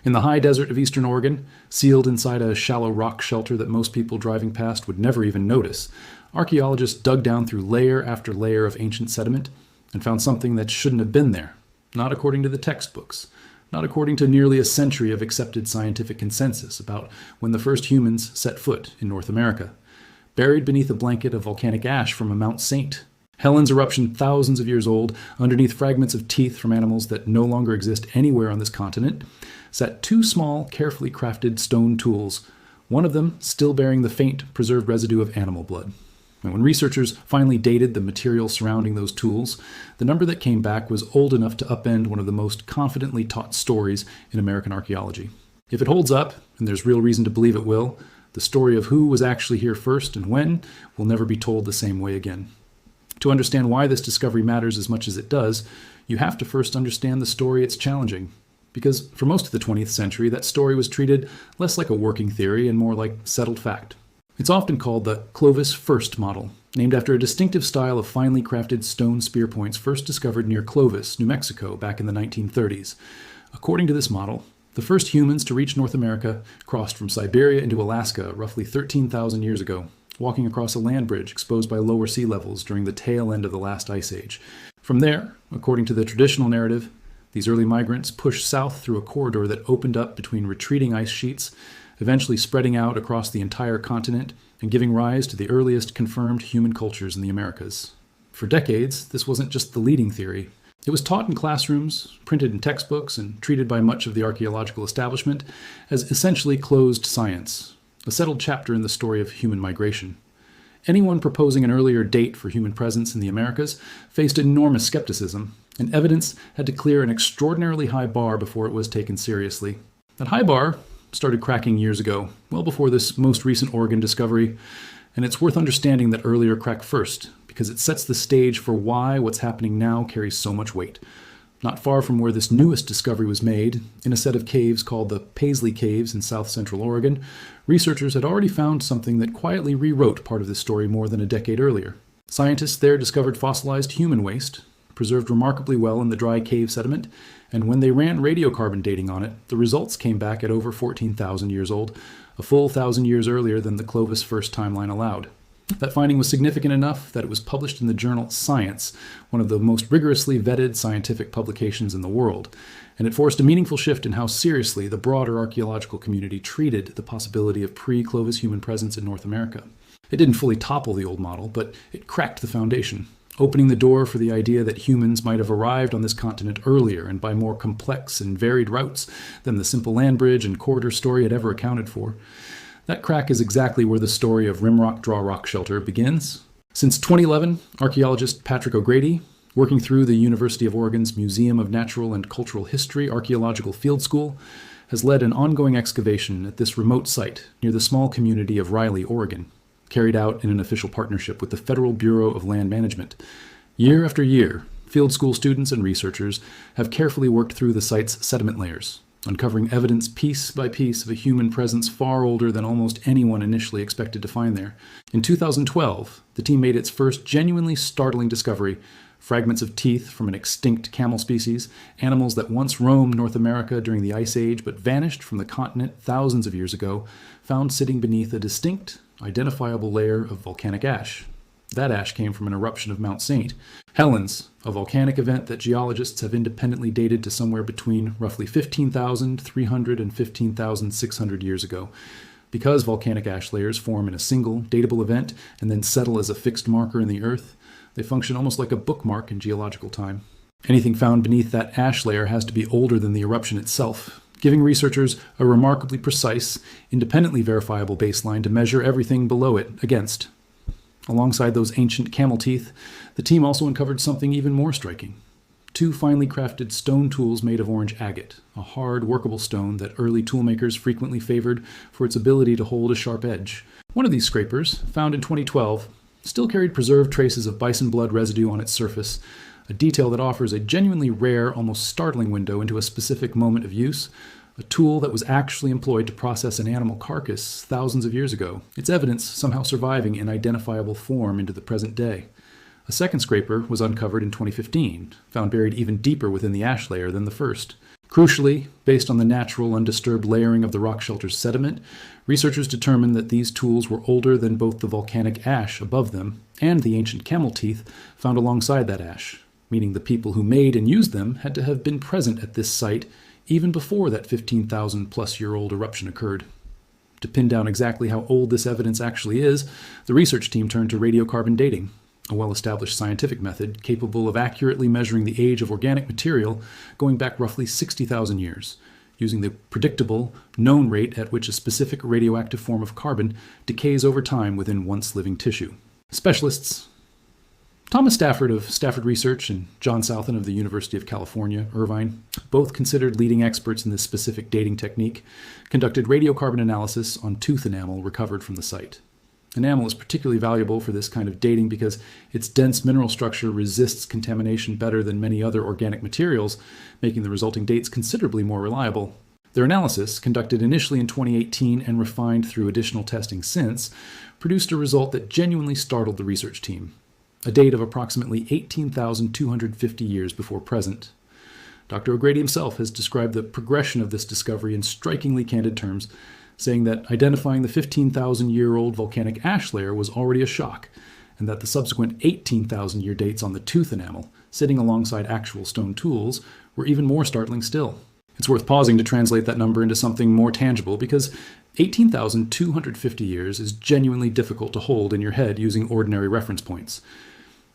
In the high desert of eastern Oregon, sealed inside a shallow rock shelter that most people driving past would never even notice, archaeologists dug down through layer after layer of ancient sediment and found something that shouldn't have been there, not according to the textbooks, not according to nearly a century of accepted scientific consensus about when the first humans set foot in North America. Buried beneath a blanket of volcanic ash from a Mount Saint, Helen's eruption thousands of years old, underneath fragments of teeth from animals that no longer exist anywhere on this continent, sat two small, carefully crafted stone tools, one of them still bearing the faint, preserved residue of animal blood. And when researchers finally dated the material surrounding those tools, the number that came back was old enough to upend one of the most confidently taught stories in American archaeology. If it holds up, and there's real reason to believe it will, the story of who was actually here first and when will never be told the same way again. To understand why this discovery matters as much as it does, you have to first understand the story it's challenging. Because for most of the 20th century, that story was treated less like a working theory and more like settled fact. It's often called the Clovis first model, named after a distinctive style of finely crafted stone spear points first discovered near Clovis, New Mexico, back in the 1930s. According to this model, the first humans to reach North America crossed from Siberia into Alaska roughly 13,000 years ago, walking across a land bridge exposed by lower sea levels during the tail end of the last ice age. From there, according to the traditional narrative, these early migrants pushed south through a corridor that opened up between retreating ice sheets, eventually spreading out across the entire continent and giving rise to the earliest confirmed human cultures in the Americas. For decades, this wasn't just the leading theory. It was taught in classrooms, printed in textbooks, and treated by much of the archaeological establishment as essentially closed science, a settled chapter in the story of human migration. Anyone proposing an earlier date for human presence in the Americas faced enormous skepticism, and evidence had to clear an extraordinarily high bar before it was taken seriously. That high bar started cracking years ago, well before this most recent Oregon discovery, and it's worth understanding that earlier crack first, because it sets the stage for why what's happening now carries so much weight. Not far from where this newest discovery was made, in a set of caves called the Paisley Caves in south-central Oregon, researchers had already found something that quietly rewrote part of this story more than a decade earlier. Scientists there discovered fossilized human waste, preserved remarkably well in the dry cave sediment, and when they ran radiocarbon dating on it, the results came back at over 14,000 years old, a full 1,000 years earlier than the Clovis first timeline allowed. That finding was significant enough that it was published in the journal Science, one of the most rigorously vetted scientific publications in the world, and it forced a meaningful shift in how seriously the broader archaeological community treated the possibility of pre-Clovis human presence in North America. It didn't fully topple the old model, but it cracked the foundation, opening the door for the idea that humans might have arrived on this continent earlier and by more complex and varied routes than the simple land bridge and corridor story had ever accounted for. That crack is exactly where the story of Rimrock Draw rock shelter begins. Since 2011, archaeologist Patrick O'Grady, working through the University of Oregon's Museum of Natural and Cultural History Archaeological Field School, has led an ongoing excavation at this remote site near the small community of Riley, Oregon, carried out in an official partnership with the Federal Bureau of Land Management. Year after year, field school students and researchers have carefully worked through the site's sediment layers, uncovering evidence piece by piece of a human presence far older than almost anyone initially expected to find there. In 2012, the team made its first genuinely startling discovery: fragments of teeth from an extinct camel species, animals that once roamed North America during the Ice Age but vanished from the continent thousands of years ago, found sitting beneath a distinct, identifiable layer of volcanic ash. That ash came from an eruption of Mount Saint. Helen's, a volcanic event that geologists have independently dated to somewhere between roughly 15,300 and 15,600 years ago. Because volcanic ash layers form in a single, datable event and then settle as a fixed marker in the earth, they function almost like a bookmark in geological time. Anything found beneath that ash layer has to be older than the eruption itself, giving researchers a remarkably precise, independently verifiable baseline to measure everything below it against. Alongside those ancient camel teeth, the team also uncovered something even more striking: two finely crafted stone tools made of orange agate, a hard, workable stone that early toolmakers frequently favored for its ability to hold a sharp edge. One of these scrapers, found in 2012, still carried preserved traces of bison blood residue on its surface, a detail that offers a genuinely rare, almost startling window into a specific moment of use, a tool that was actually employed to process an animal carcass thousands of years ago, its evidence somehow surviving in identifiable form into the present day. A second scraper was uncovered in 2015, found buried even deeper within the ash layer than the first. Crucially, based on the natural, undisturbed layering of the rock shelter's sediment, researchers determined that these tools were older than both the volcanic ash above them and the ancient camel teeth found alongside that ash, meaning the people who made and used them had to have been present at this site even before that 15,000-plus-year-old eruption occurred. To pin down exactly how old this evidence actually is, the research team turned to radiocarbon dating, a well-established scientific method capable of accurately measuring the age of organic material going back roughly 60,000 years, using the predictable, known rate at which a specific radioactive form of carbon decays over time within once living tissue. Specialists Thomas Stafford of Stafford Research and John Southan of the University of California, Irvine, both considered leading experts in this specific dating technique, conducted radiocarbon analysis on tooth enamel recovered from the site. Enamel is particularly valuable for this kind of dating because its dense mineral structure resists contamination better than many other organic materials, making the resulting dates considerably more reliable. Their analysis, conducted initially in 2018 and refined through additional testing since, produced a result that genuinely startled the research team. A date of approximately 18,250 years before present. Dr. O'Grady himself has described the progression of this discovery in strikingly candid terms, saying that identifying the 15,000-year-old volcanic ash layer was already a shock, and that the subsequent 18,000-year dates on the tooth enamel, sitting alongside actual stone tools, were even more startling still. It's worth pausing to translate that number into something more tangible, because 18,250 years is genuinely difficult to hold in your head using ordinary reference points.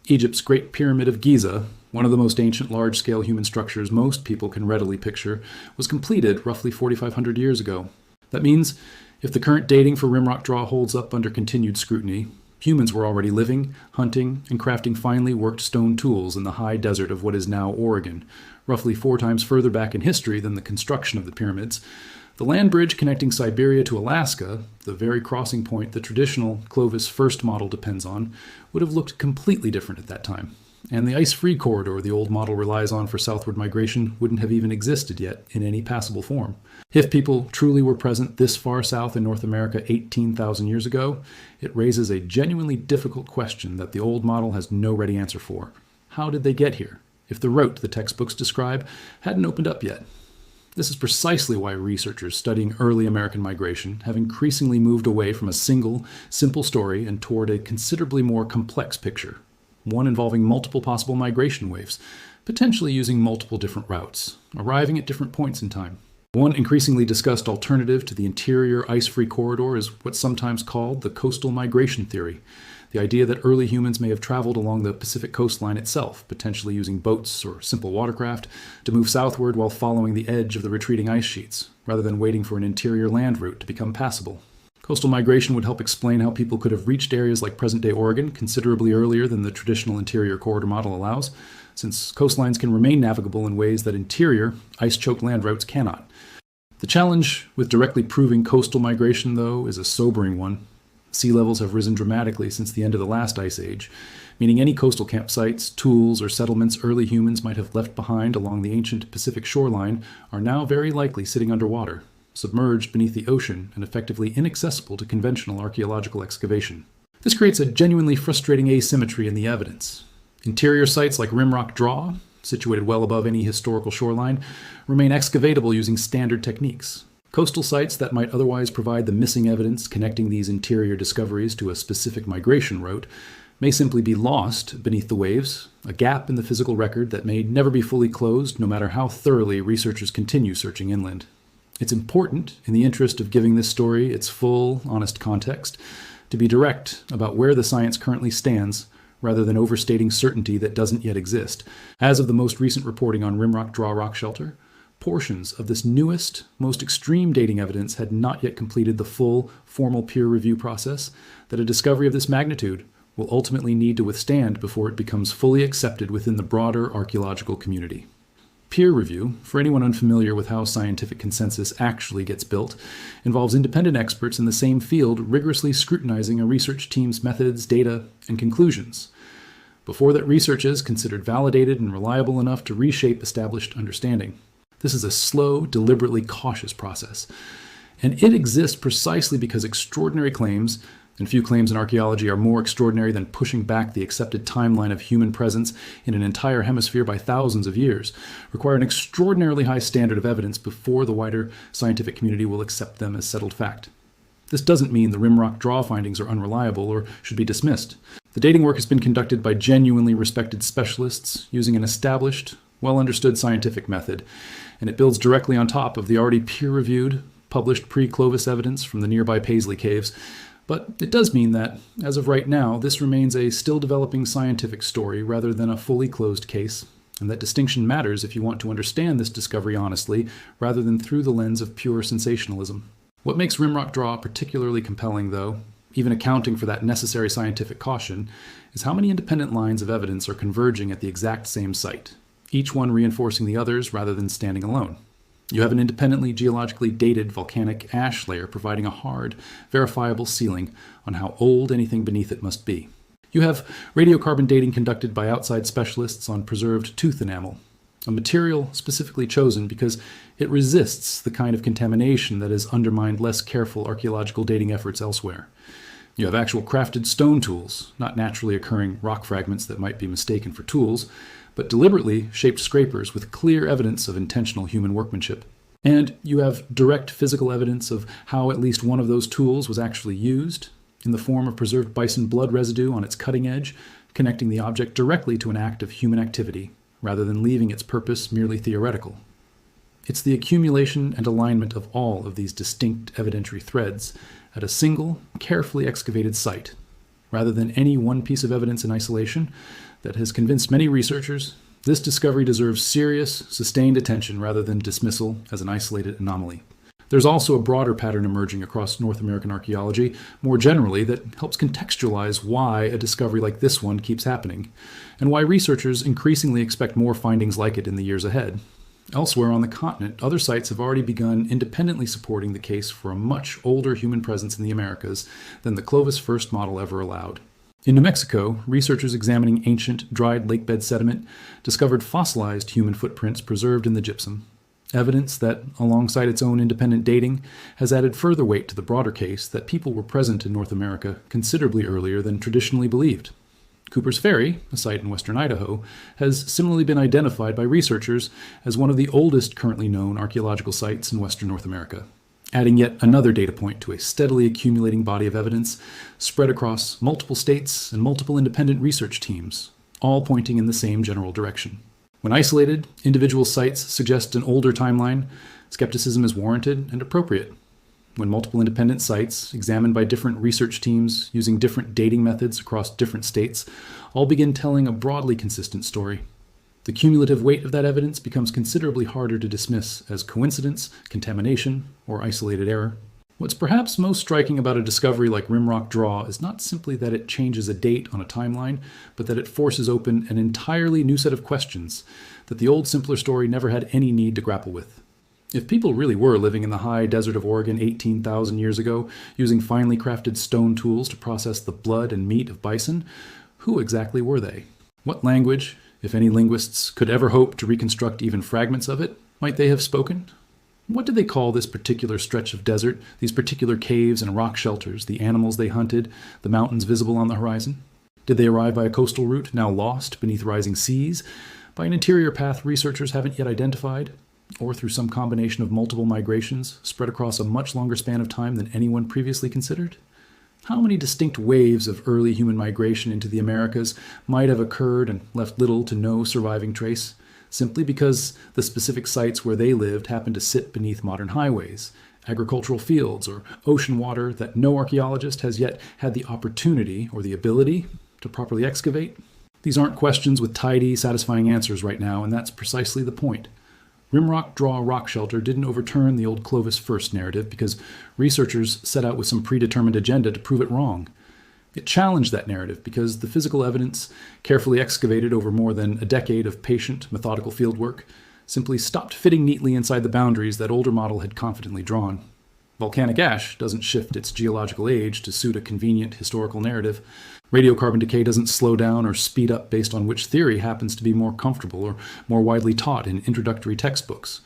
Egypt's Great Pyramid of Giza, one of the most ancient large-scale human structures most people can readily picture, was completed roughly 4,500 years ago. That means, if the current dating for Rimrock Draw holds up under continued scrutiny, humans were already living, hunting, and crafting finely worked stone tools in the high desert of what is now Oregon, roughly 4 times further back in history than the construction of the pyramids. The land bridge connecting Siberia to Alaska, the very crossing point the traditional Clovis first model depends on, would have looked completely different at that time. And the ice-free corridor the old model relies on for southward migration wouldn't have even existed yet in any passable form. If people truly were present this far south in North America 18,000 years ago, it raises a genuinely difficult question that the old model has no ready answer for. How did they get here, if the route the textbooks describe hadn't opened up yet? This is precisely why researchers studying early American migration have increasingly moved away from a single, simple story and toward a considerably more complex picture, one involving multiple possible migration waves, potentially using multiple different routes, arriving at different points in time. One increasingly discussed alternative to the interior ice-free corridor is what's sometimes called the coastal migration theory, the idea that early humans may have traveled along the Pacific coastline itself, potentially using boats or simple watercraft, to move southward while following the edge of the retreating ice sheets, rather than waiting for an interior land route to become passable. Coastal migration would help explain how people could have reached areas like present-day Oregon considerably earlier than the traditional interior corridor model allows, since coastlines can remain navigable in ways that interior, ice-choked land routes cannot. The challenge with directly proving coastal migration, though, is a sobering one. Sea levels have risen dramatically since the end of the last ice age, meaning any coastal campsites, tools, or settlements early humans might have left behind along the ancient Pacific shoreline are now very likely sitting underwater, submerged beneath the ocean and effectively inaccessible to conventional archaeological excavation. This creates a genuinely frustrating asymmetry in the evidence. Interior sites like Rimrock Draw, situated well above any historical shoreline, remain excavatable using standard techniques. Coastal sites that might otherwise provide the missing evidence connecting these interior discoveries to a specific migration route may simply be lost beneath the waves, a gap in the physical record that may never be fully closed no matter how thoroughly researchers continue searching inland. It's important, in the interest of giving this story its full, honest context, to be direct about where the science currently stands, rather than overstating certainty that doesn't yet exist. As of the most recent reporting on Rimrock Draw rock shelter, portions of this newest, most extreme dating evidence had not yet completed the full, formal peer review process that a discovery of this magnitude will ultimately need to withstand before it becomes fully accepted within the broader archaeological community. Peer review, for anyone unfamiliar with how scientific consensus actually gets built, involves independent experts in the same field rigorously scrutinizing a research team's methods, data, and conclusions. Before that research is considered validated and reliable enough to reshape established understanding. This is a slow, deliberately cautious process, and it exists precisely because extraordinary claims, And few claims in archaeology are more extraordinary than pushing back the accepted timeline of human presence in an entire hemisphere by thousands of years, require an extraordinarily high standard of evidence before the wider scientific community will accept them as settled fact. This doesn't mean the Rimrock Draw findings are unreliable or should be dismissed. The dating work has been conducted by genuinely respected specialists using an established, well-understood scientific method, and it builds directly on top of the already peer-reviewed, published pre-Clovis evidence from the nearby Paisley Caves. But it does mean that, as of right now, this remains a still developing scientific story rather than a fully closed case, and that distinction matters if you want to understand this discovery honestly, rather than through the lens of pure sensationalism. What makes Rimrock Draw particularly compelling, though, even accounting for that necessary scientific caution, is how many independent lines of evidence are converging at the exact same site, each one reinforcing the others rather than standing alone. You have an independently geologically dated volcanic ash layer providing a hard, verifiable ceiling on how old anything beneath it must be. You have radiocarbon dating conducted by outside specialists on preserved tooth enamel, a material specifically chosen because it resists the kind of contamination that has undermined less careful archaeological dating efforts elsewhere. You have actual crafted stone tools, not naturally occurring rock fragments that might be mistaken for tools, but deliberately shaped scrapers with clear evidence of intentional human workmanship. And you have direct physical evidence of how at least one of those tools was actually used, in the form of preserved bison blood residue on its cutting edge, connecting the object directly to an act of human activity, rather than leaving its purpose merely theoretical. It's the accumulation and alignment of all of these distinct evidentiary threads at a single, carefully excavated site, rather than any one piece of evidence in isolation, that has convinced many researchers this discovery deserves serious, sustained attention rather than dismissal as an isolated anomaly. There's also a broader pattern emerging across North American archaeology, more generally, that helps contextualize why a discovery like this one keeps happening, and why researchers increasingly expect more findings like it in the years ahead. Elsewhere on the continent, other sites have already begun independently supporting the case for a much older human presence in the Americas than the Clovis first model ever allowed. In New Mexico, researchers examining ancient, dried lakebed sediment discovered fossilized human footprints preserved in the gypsum, evidence that, alongside its own independent dating, has added further weight to the broader case that people were present in North America considerably earlier than traditionally believed. Cooper's Ferry, a site in western Idaho, has similarly been identified by researchers as one of the oldest currently known archaeological sites in western North America, adding yet another data point to a steadily accumulating body of evidence spread across multiple states and multiple independent research teams, all pointing in the same general direction. When isolated, individual sites suggest an older timeline, skepticism is warranted and appropriate. When multiple independent sites, examined by different research teams using different dating methods across different states, all begin telling a broadly consistent story, the cumulative weight of that evidence becomes considerably harder to dismiss as coincidence, contamination, or isolated error. What's perhaps most striking about a discovery like Rimrock Draw is not simply that it changes a date on a timeline, but that it forces open an entirely new set of questions that the old, simpler story never had any need to grapple with. If people really were living in the high desert of Oregon 18,000 years ago, using finely crafted stone tools to process the blood and meat of bison, who exactly were they? What language, if any linguists could ever hope to reconstruct even fragments of it, might they have spoken? What did they call this particular stretch of desert, these particular caves and rock shelters, the animals they hunted, the mountains visible on the horizon? Did they arrive by a coastal route, now lost beneath rising seas, by an interior path researchers haven't yet identified, or through some combination of multiple migrations spread across a much longer span of time than anyone previously considered? How many distinct waves of early human migration into the Americas might have occurred and left little to no surviving trace, simply because the specific sites where they lived happened to sit beneath modern highways, agricultural fields, or ocean water that no archaeologist has yet had the opportunity or the ability to properly excavate? These aren't questions with tidy, satisfying answers right now, and that's precisely the point. Rimrock Draw rock shelter didn't overturn the old Clovis first narrative because researchers set out with some predetermined agenda to prove it wrong. It challenged that narrative because the physical evidence, carefully excavated over more than a decade of patient, methodical fieldwork, simply stopped fitting neatly inside the boundaries that older model had confidently drawn. Volcanic ash doesn't shift its geological age to suit a convenient historical narrative. Radiocarbon decay doesn't slow down or speed up based on which theory happens to be more comfortable or more widely taught in introductory textbooks.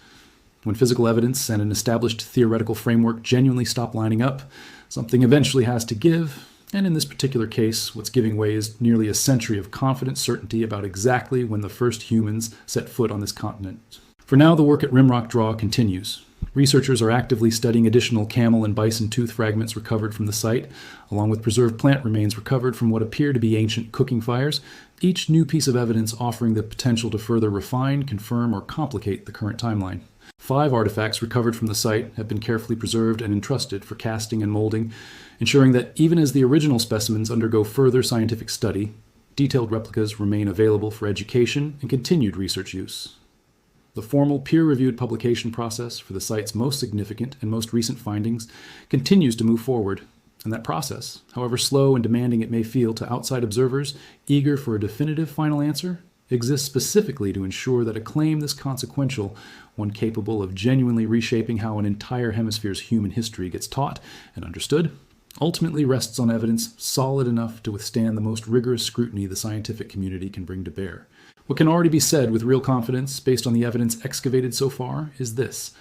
When physical evidence and an established theoretical framework genuinely stop lining up, something eventually has to give, And in this particular case, what's giving way is nearly a century of confident certainty about exactly when the first humans set foot on this continent. For now, the work at Rimrock Draw continues. Researchers are actively studying additional camel and bison tooth fragments recovered from the site, along with preserved plant remains recovered from what appear to be ancient cooking fires, each new piece of evidence offering the potential to further refine, confirm, or complicate the current timeline. 5 artifacts recovered from the site have been carefully preserved and entrusted for casting and molding, ensuring that even as the original specimens undergo further scientific study, detailed replicas remain available for education and continued research use. The formal peer-reviewed publication process for the site's most significant and most recent findings continues to move forward, and that process, however slow and demanding it may feel to outside observers eager for a definitive final answer, exists specifically to ensure that a claim this consequential, one capable of genuinely reshaping how an entire hemisphere's human history gets taught and understood, ultimately rests on evidence solid enough to withstand the most rigorous scrutiny the scientific community can bring to bear. What can already be said with real confidence, based on the evidence excavated so far, is this.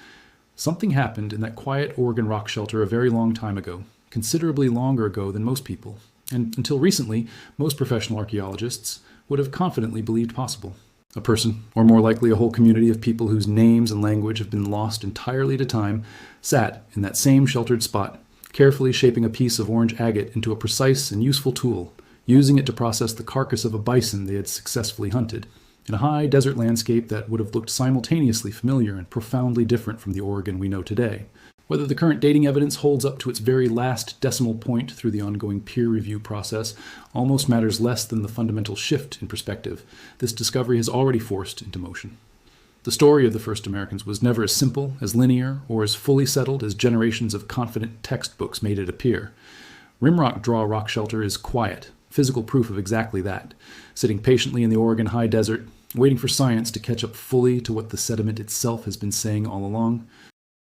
Something happened in that quiet Oregon rock shelter a very long time ago, considerably longer ago than most people, and until recently, most professional archaeologists would have confidently believed possible. A person, or more likely a whole community of people whose names and language have been lost entirely to time, sat in that same sheltered spot, carefully shaping a piece of orange agate into a precise and useful tool, using it to process the carcass of a bison they had successfully hunted, in a high desert landscape that would have looked simultaneously familiar and profoundly different from the Oregon we know today. Whether the current dating evidence holds up to its very last decimal point through the ongoing peer review process almost matters less than the fundamental shift in perspective this discovery has already forced into motion. The story of the first Americans was never as simple, as linear, or as fully settled as generations of confident textbooks made it appear. Rimrock Draw rock shelter is quiet, physical proof of exactly that, sitting patiently in the Oregon high desert, waiting for science to catch up fully to what the sediment itself has been saying all along,